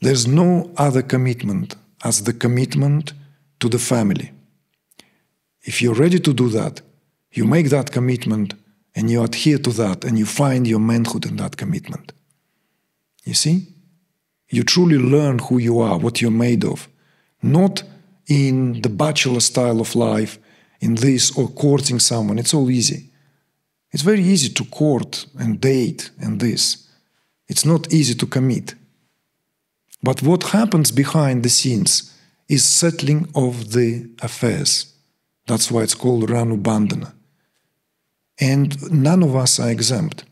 There's no other commitment as the commitment to the family. If you're ready to do that, you make that commitment and you adhere to that and you find your manhood in that commitment. You see? You truly learn who you are, what you're made of. Not in the bachelor style of life, in this or courting someone. It's all easy. It's very easy to court and date and this. It's not easy to commit. But what happens behind the scenes is settling of the affairs. That's why it's called ranubandhana. And none of us are exempt.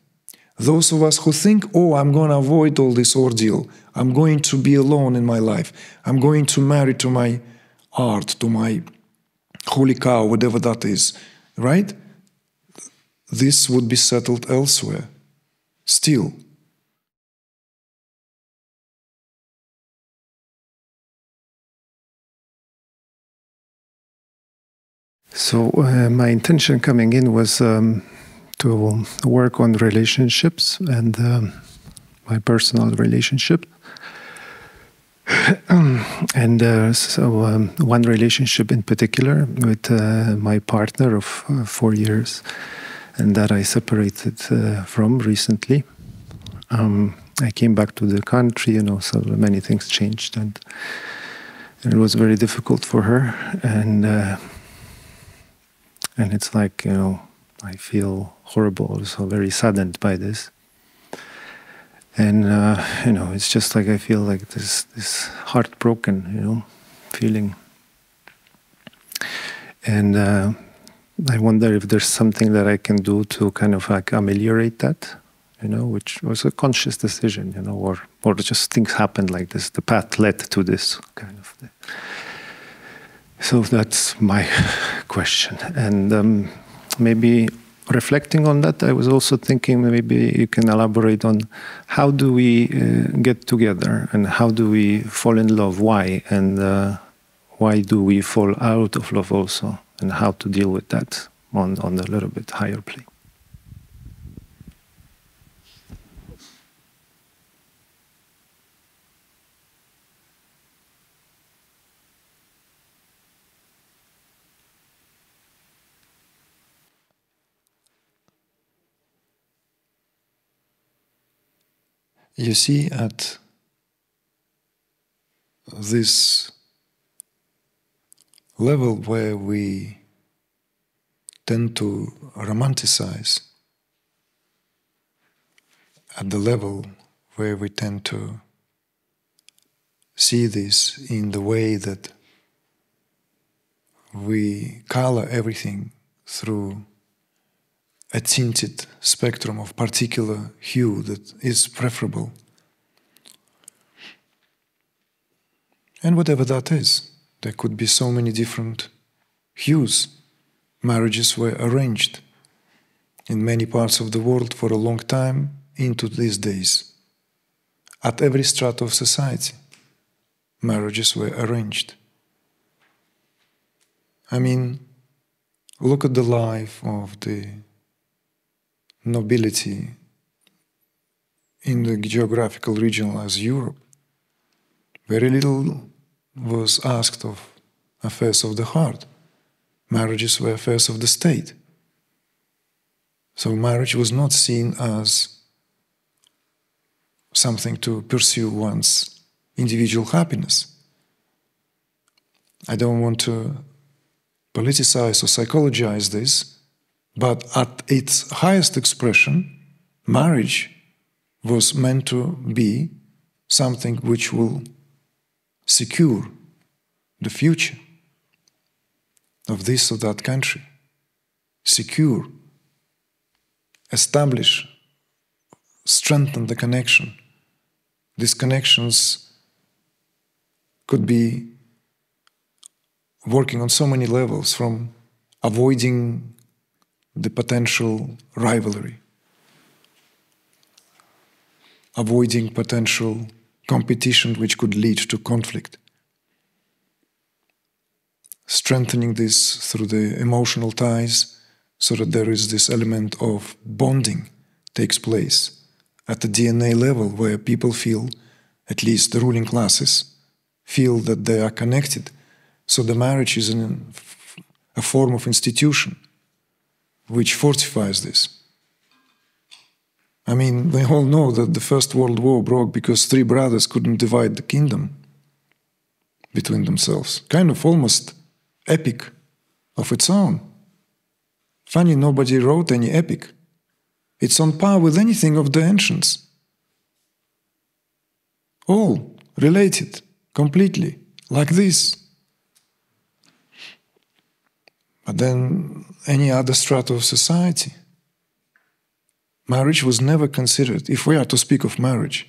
Those of us who think, oh, I'm going to avoid all this ordeal, I'm going to be alone in my life, I'm going to marry to my art, to my holy cow, whatever that is, right? This would be settled elsewhere, still. So my intention coming in was to work on relationships and my personal relationship. And one relationship in particular with my partner of 4 years, and that I separated from recently. I came back to the country, so many things changed, and it was very difficult for her. And it's like, I feel horrible, so very saddened by this. And, it's just like I feel like this heartbroken, feeling. And I wonder if there's something that I can do to kind of like ameliorate that, which was a conscious decision, or just things happened like this. The path led to this kind of thing. So that's my question. And maybe reflecting on that, I was also thinking maybe you can elaborate on how do we get together and how do we fall in love, why, and why do we fall out of love also, and how to deal with that on a little bit higher plane. You see, at this level where we tend to romanticize, at the level where we tend to see this in the way that we color everything through a tinted spectrum of particular hue that is preferable. And whatever that is, there could be so many different hues. Marriages were arranged in many parts of the world for a long time into these days. At every strata of society, marriages were arranged. I mean, look at the life of the nobility in the geographical region as Europe. Very little was asked of affairs of the heart. Marriages were affairs of the state. So marriage was not seen as something to pursue one's individual happiness. I don't want to politicize or psychologize this, but at its highest expression, marriage was meant to be something which will secure the future of this or that country, secure, establish, strengthen the connection. These connections could be working on so many levels, from avoiding the potential rivalry, avoiding potential competition which could lead to conflict, strengthening this through the emotional ties so that there is this element of bonding takes place at the DNA level where people feel at least the ruling classes, feel that they are connected. So the marriage is a form of institution which fortifies this. I mean, we all know that the First World War broke because three brothers couldn't divide the kingdom between themselves. Kind of almost epic of its own. Funny, nobody wrote any epic. It's on par with anything of the ancients. All related, completely, like this. But then any other strata of society, marriage was never considered. If we are to speak of marriage,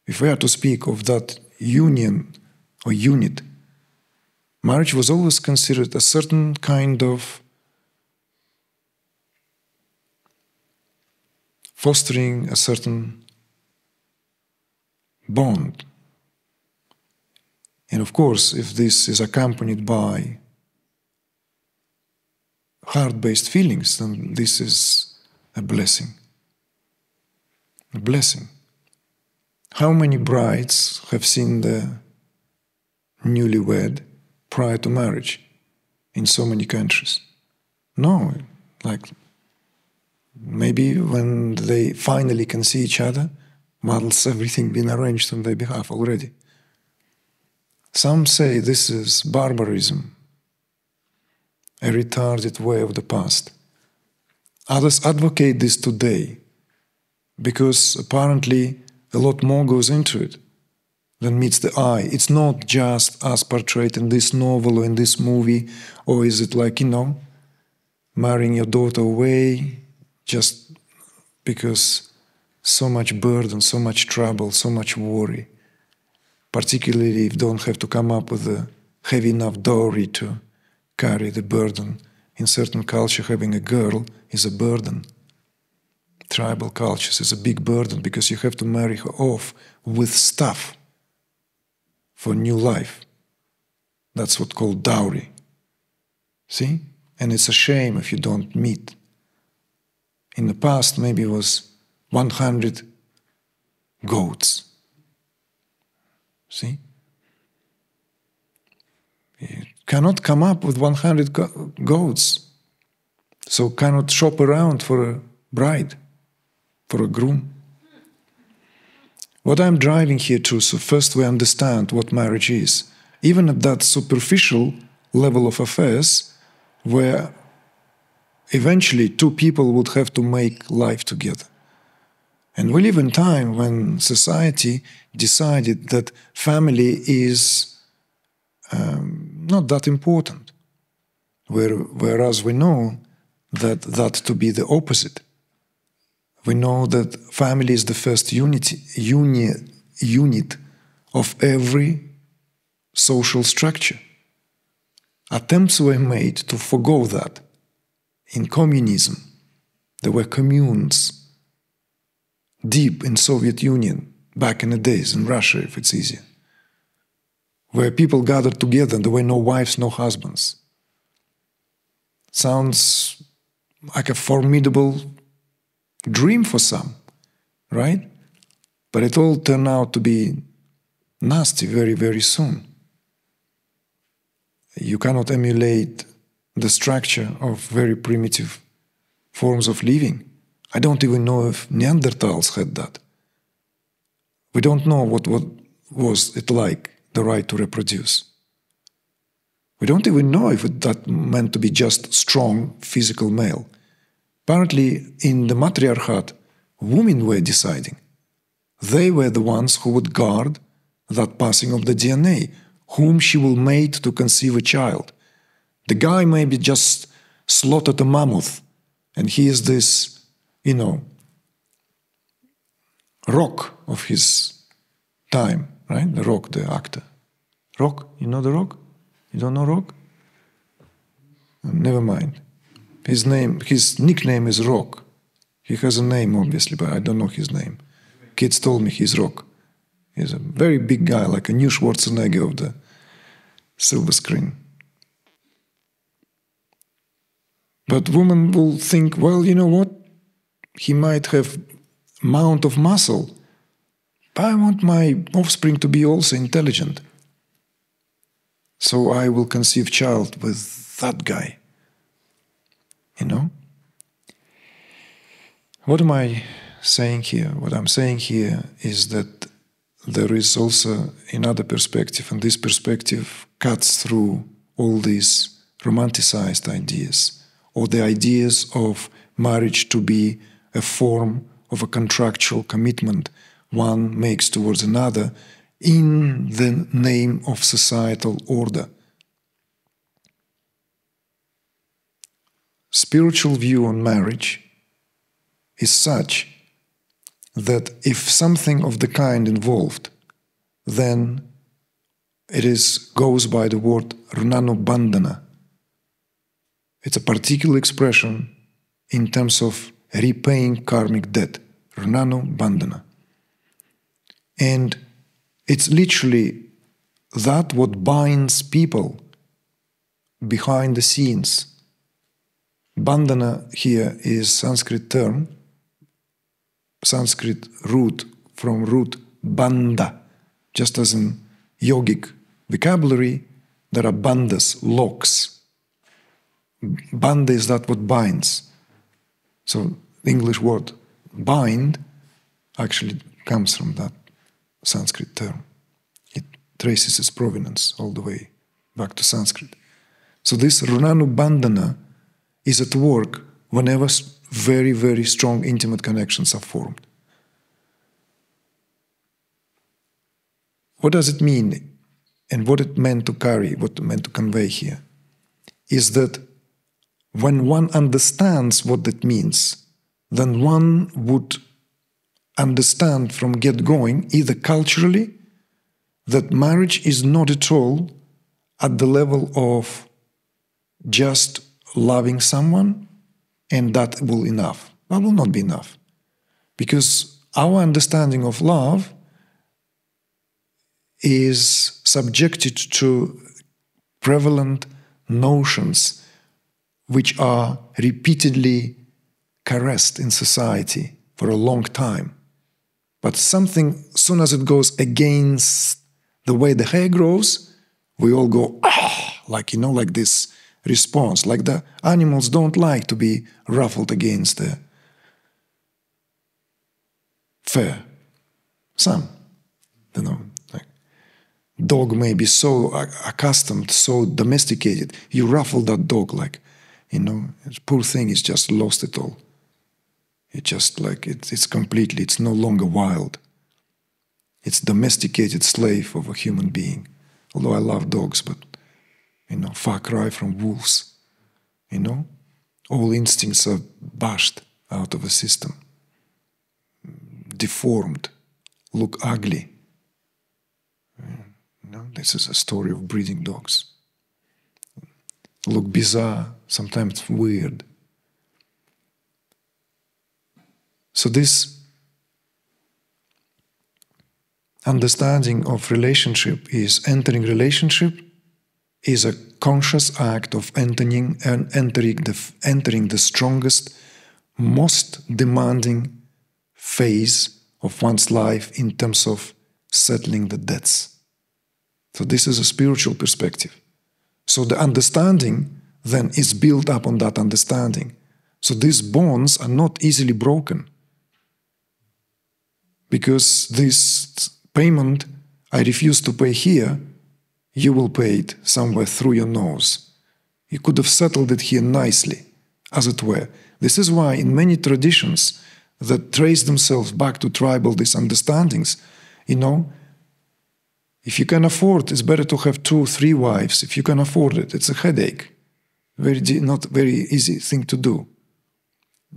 if we are to speak of that union or unit, marriage was always considered a certain kind of fostering a certain bond. And of course, if this is accompanied by heart-based feelings, then this is a blessing. A blessing. How many brides have seen the newlywed prior to marriage in so many countries? No, like maybe when they finally can see each other, whilst everything been arranged on their behalf already. Some say this is barbarism, a retarded way of the past. Others advocate this today because apparently a lot more goes into it than meets the eye. It's not just as portrayed in this novel or in this movie, or is it like, marrying your daughter away just because so much burden, so much trouble, so much worry, particularly if you don't have to come up with a heavy enough dowry to carry the burden. In certain culture, having a girl is a burden. Tribal cultures is a big burden because you have to marry her off with stuff for new life. That's what's called dowry. See? And it's a shame if you don't meet. In the past, maybe it was 100 goats. See? You cannot come up with 100 goats. So cannot shop around for a bride, for a groom. What I'm driving here to, so first we understand what marriage is, even at that superficial level of affairs, where eventually two people would have to make life together. And we live in a time when society decided that family is not that important, whereas we know that to be the opposite. We know that family is the first unit of every social structure. Attempts were made to forgo that. In communism, there were communes deep in Soviet Union, back in the days, in Russia, if it's easier, where people gathered together and there were no wives, no husbands. Sounds like a formidable dream for some, right? But it all turned out to be nasty very, very soon. You cannot emulate the structure of very primitive forms of living. I don't even know if Neanderthals had that. We don't know what was it like, the right to reproduce. We don't even know if that meant to be just strong physical male. Apparently, in the matriarchat, women were deciding. They were the ones who would guard that passing of the DNA, whom she will mate to conceive a child. The guy maybe just slaughtered a mammoth, and he is this, Rock of his time, right? The Rock, the actor. Rock, you know the Rock? You don't know Rock? Never mind. His nickname is Rock. He has a name, obviously, but I don't know his name. Kids told me he's Rock. He's a very big guy, like a new Schwarzenegger of the silver screen. But women will think, well, you know what? He might have amount of muscle, I want my offspring to be also intelligent. So I will conceive child with that guy. You know? What am I saying here? What I'm saying here is that there is also another perspective, and this perspective cuts through all these romanticized ideas, or the ideas of marriage to be a form of a contractual commitment one makes towards another in the name of societal order. Spiritual view on marriage is such that if something of the kind involved, then it goes by the word runanubandhana. It's a particular expression in terms of repaying karmic debt, runanubandhana. And it's literally that what binds people behind the scenes. Bandhana here is Sanskrit term, Sanskrit root from root bandha. Just as in yogic vocabulary, there are bandhas, locks. Bandha is that what binds. So the English word bind actually comes from that Sanskrit term. It traces its provenance all the way back to Sanskrit. So this runanubandhana is at work whenever very, very strong intimate connections are formed. What does it mean, and what it meant to carry, what it meant to convey here, is that when one understands what that means, then one would understand from get-going, either culturally, that marriage is not at all at the level of just loving someone, and that will enough. That will not be enough. Because our understanding of love is subjected to prevalent notions which are repeatedly caressed in society for a long time. But something, soon as it goes against the way the hair grows, we all go, ah, like, you know, like this response. Like the animals don't like to be ruffled against the fur. Some, you know, like dog may be so accustomed, so domesticated, you ruffle that dog like, you know, poor thing is just lost it all. It's just like, it's completely, it's no longer wild. It's domesticated slave of a human being. Although I love dogs, but, you know, far cry from wolves. You know, all instincts are bashed out of a system. Deformed, look ugly. You know, this is a story of breeding dogs. Look bizarre, sometimes weird. So this understanding of relationship is entering relationship is a conscious act of entering the strongest, most demanding phase of one's life in terms of settling the debts. So this is a spiritual perspective. So the understanding then is built up on that understanding. So these bonds are not easily broken. Because this payment I refuse to pay here, you will pay it somewhere through your nose. You could have settled it here nicely, as it were. This is why in many traditions that trace themselves back to tribal these understandings, you know, if you can afford, it's better to have 2 or 3 wives. If you can afford it, it's a headache. Not very easy thing to do.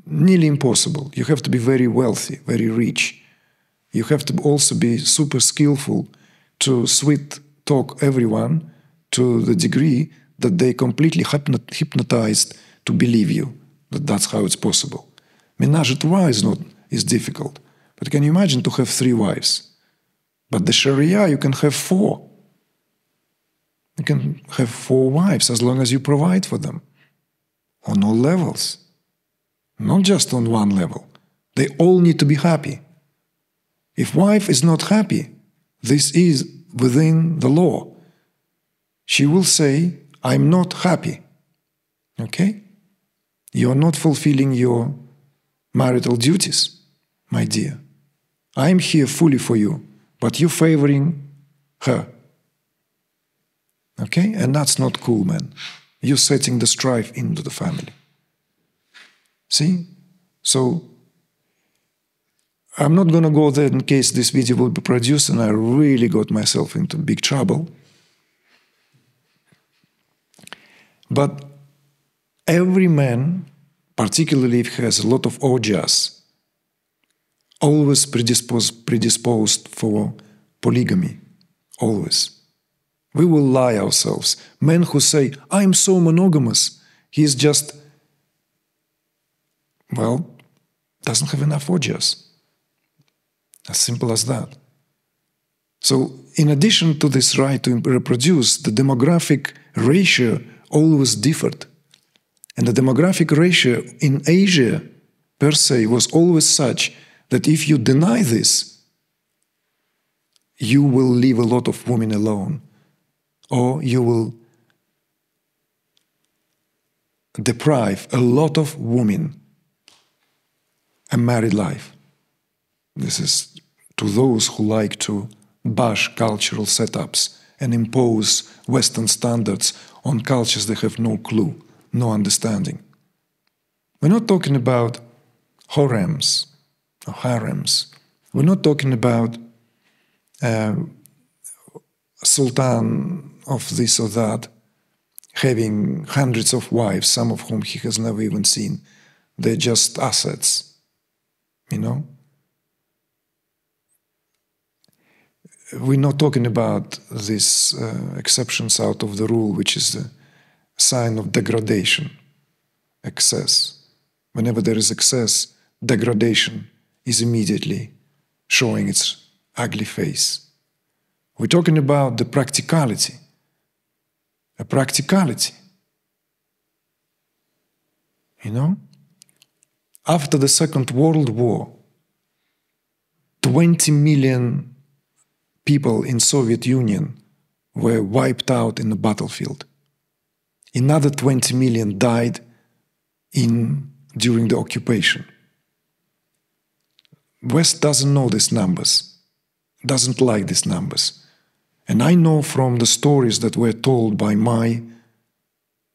Nearly impossible. You have to be very wealthy, very rich. You have to also be super skillful to sweet talk everyone to the degree that they completely hypnotized to believe you, that that's how it's possible. Menage a trois is difficult, but can you imagine to have 3 wives? But the Sharia, you can have 4. You can have 4 wives as long as you provide for them on all levels, not just on one level. They all need to be happy. If wife is not happy, this is within the law. She will say, I'm not happy. Okay? You are not fulfilling your marital duties, my dear. I am here fully for you, but you're favoring her. Okay? And that's not cool, man. You're setting the strife into the family. See? So, I'm not going to go there in case this video will be produced and I really got myself into big trouble. But every man, particularly if he has a lot of ojas, always predisposed for polygamy. Always. We will lie ourselves. Men who say, I'm so monogamous, he's just, well, doesn't have enough ojas. As simple as that. So, in addition to this right to reproduce, the demographic ratio always differed. And the demographic ratio in Asia, per se, was always such that if you deny this, you will leave a lot of women alone, or you will deprive a lot of women a married life. This is to those who like to bash cultural setups and impose Western standards on cultures they have no clue, no understanding. We're not talking about harems or harems. We're not talking about sultan of this or that having hundreds of wives, some of whom he has never even seen. They're just assets, you know? We're not talking about these exceptions out of the rule, which is the sign of degradation, excess. Whenever there is excess, degradation is immediately showing its ugly face. We're talking about the practicality, a practicality. You know? After the Second World War, 20 million people in Soviet Union were wiped out in the battlefield. Another 20 million died during the occupation. West doesn't know these numbers, doesn't like these numbers. And I know from the stories that were told by my,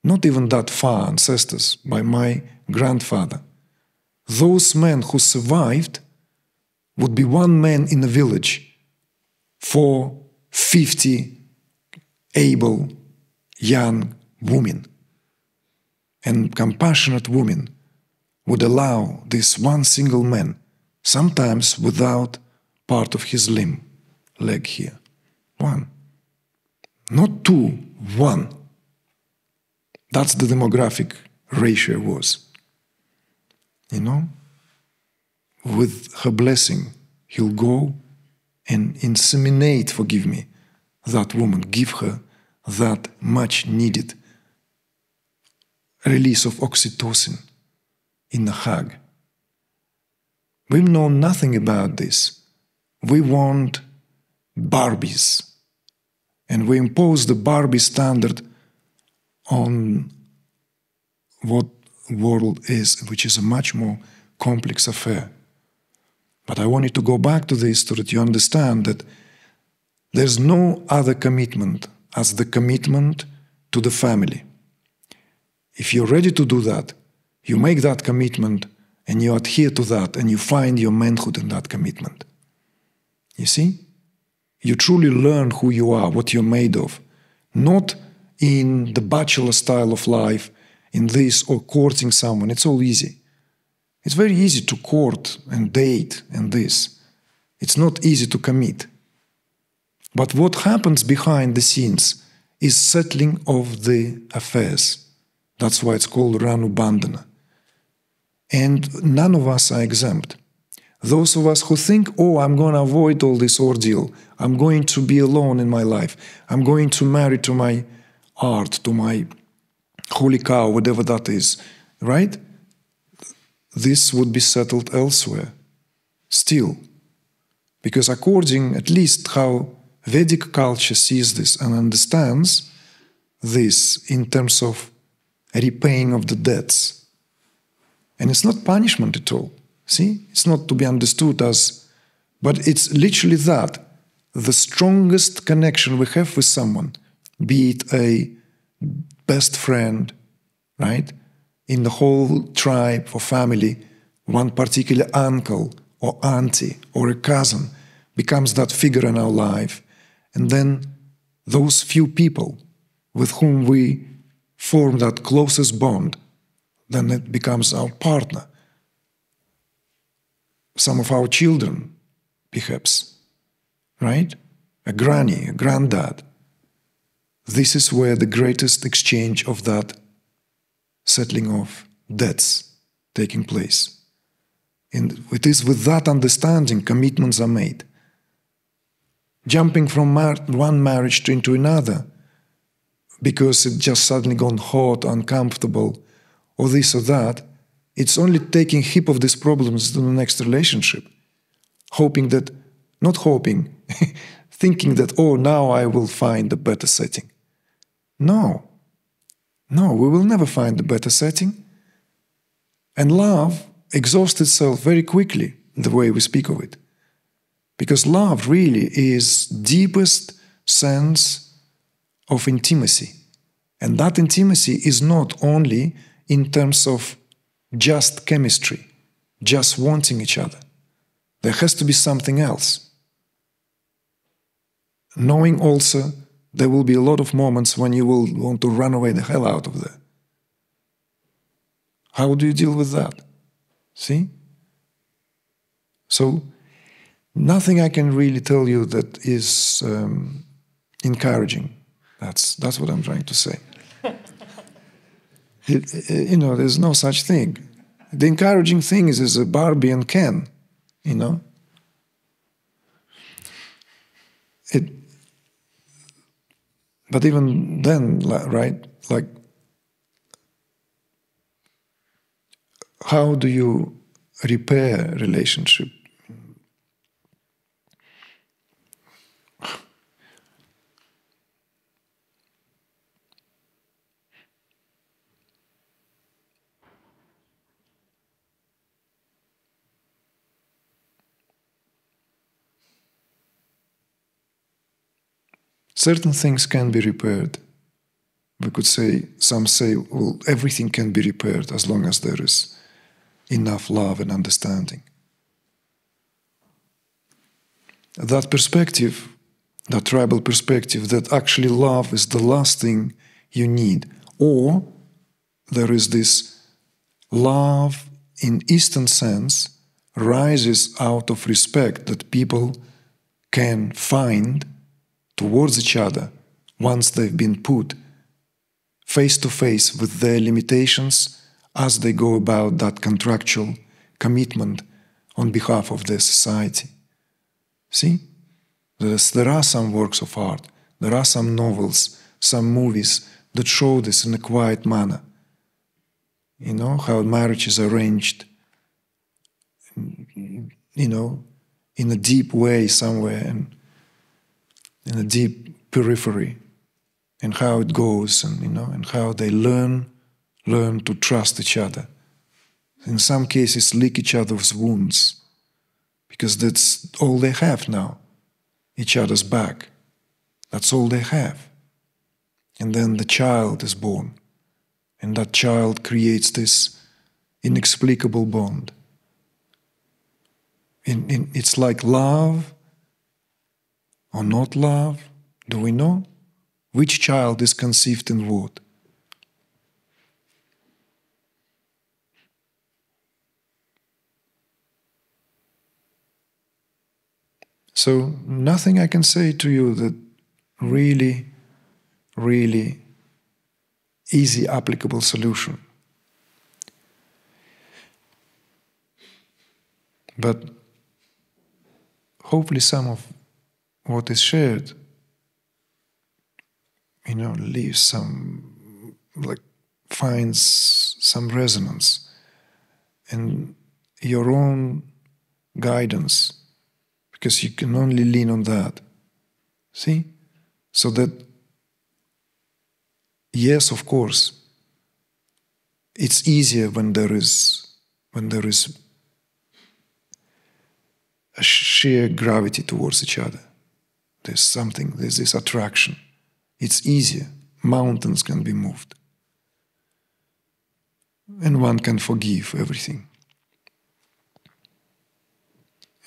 not even that far ancestors, by my grandfather, those men who survived would be one man in a village for 50 able young women. And compassionate women would allow this one single man, sometimes without part of his leg here. One. Not two, one. That's the demographic ratio was. You know? With her blessing, he'll go and inseminate, forgive me, that woman, give her that much needed release of oxytocin in a hug. We know nothing about this. We want Barbies. And we impose the Barbie standard on what world is, which is a much more complex affair. But I want you to go back to this so that you understand that there's no other commitment as the commitment to the family. If you're ready to do that, you make that commitment and you adhere to that and you find your manhood in that commitment. You see? You truly learn who you are, what you're made of. Not in the bachelor style of life, in this or courting someone. It's all easy. It's very easy to court and date and this. It's not easy to commit. But what happens behind the scenes is settling of the affairs. That's why it's called ranubandhana. And none of us are exempt. Those of us who think, oh, I'm going to avoid all this ordeal. I'm going to be alone in my life. I'm going to marry to my art, to my holy cow, whatever that is, right? This would be settled elsewhere. Still, Because according, at least how Vedic culture sees this and understands this in terms of repaying of the debts. And it's not punishment at all. See? It's not to be understood as, but it's literally that. The strongest connection we have with someone, be it a best friend, right? In the whole tribe or family, one particular uncle or auntie or a cousin becomes that figure in our life. And then those few people with whom we form that closest bond, then it becomes our partner. Some of our children, perhaps, right? A granny, a granddad. This is where the greatest exchange of that settling of debts taking place. And it is with that understanding commitments are made. Jumping from one marriage into another because it just suddenly gone hot, uncomfortable, or this or that, it's only taking heap of these problems to the next relationship, hoping that, not hoping, thinking that, oh, now I will find a better setting. No, we will never find a better setting. And love exhausts itself very quickly, the way we speak of it. Because love really is deepest sense of intimacy. And that intimacy is not only in terms of just chemistry, just wanting each other. There has to be something else. Knowing also there will be a lot of moments when you will want to run away the hell out of there. How do you deal with that? See? So, nothing I can really tell you that is encouraging. That's what I'm trying to say. There's no such thing. The encouraging thing is a Barbie and Ken, But even then, right, like, how do you repair a relationship? Certain things can be repaired. We could say, some say, well, everything can be repaired as long as there is enough love and understanding. That perspective, that tribal perspective, that actually love is the last thing you need. Or there is this love in Eastern sense rises out of respect that people can find towards each other once they've been put face to face with their limitations as they go about that contractual commitment on behalf of their society. See? There are some works of art, there are some novels, some movies that show this in a quiet manner. How marriage is arranged, in a deep way somewhere, and in a deep periphery, and how it goes, and how they learn to trust each other. In some cases, lick each other's wounds, because that's all they have now, each other's back. That's all they have. And then the child is born, and that child creates this inexplicable bond. It's like love or not love. Do we know? Which child is conceived in what? So nothing I can say to you that really, really easy applicable solution. But hopefully some of what is shared, leaves some, finds some resonance, and your own guidance because you can only lean on that. See? So that, yes, of course, it's easier when there is a sheer gravity towards each other. There's this attraction. It's easier. Mountains can be moved. And one can forgive everything.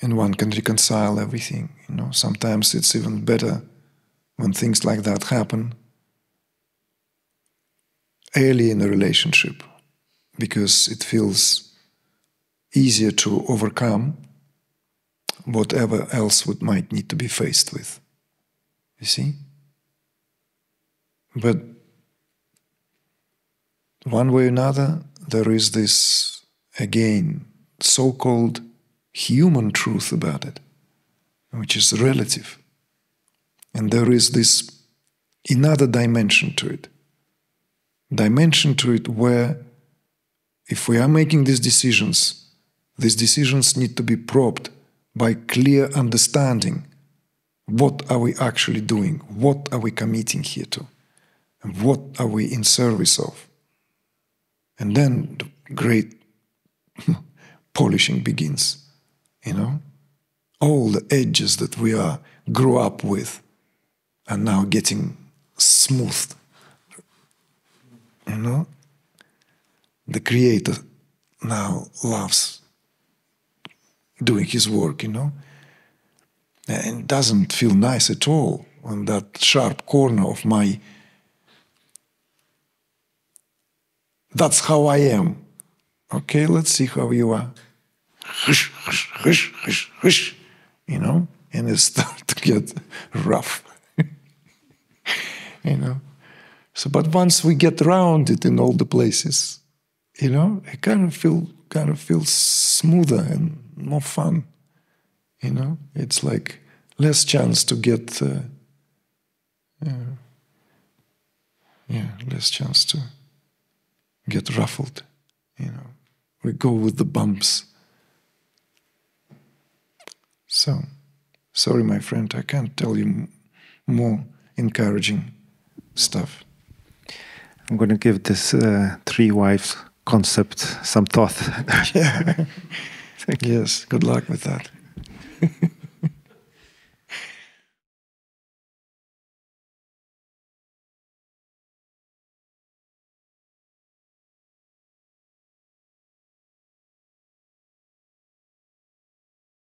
And one can reconcile everything. Sometimes it's even better when things like that happen early in a relationship, because it feels easier to overcome whatever else might need to be faced with. You see? But one way or another, there is this, again, so-called human truth about it, which is relative. And there is this another dimension to it. Where if we are making these decisions need to be probed by clear understanding. What are we actually doing? What are we committing here to? And what are we in service of? And then the great polishing begins, All the edges that we grew up with are now getting smoothed. The Creator now loves doing His work, And it doesn't feel nice at all on that sharp corner of my, that's how I am. Okay, let's see how you are. Hush, hush, hush, hush, hush. And it starts to get rough. So, but once we get around it in all the places, it kind of feels smoother and more fun. It's like less chance to get, less chance to get ruffled. We go with the bumps. So, sorry, my friend, I can't tell you more encouraging stuff. I'm going to give this three wives concept some thought. Yeah. Yes, good luck with that.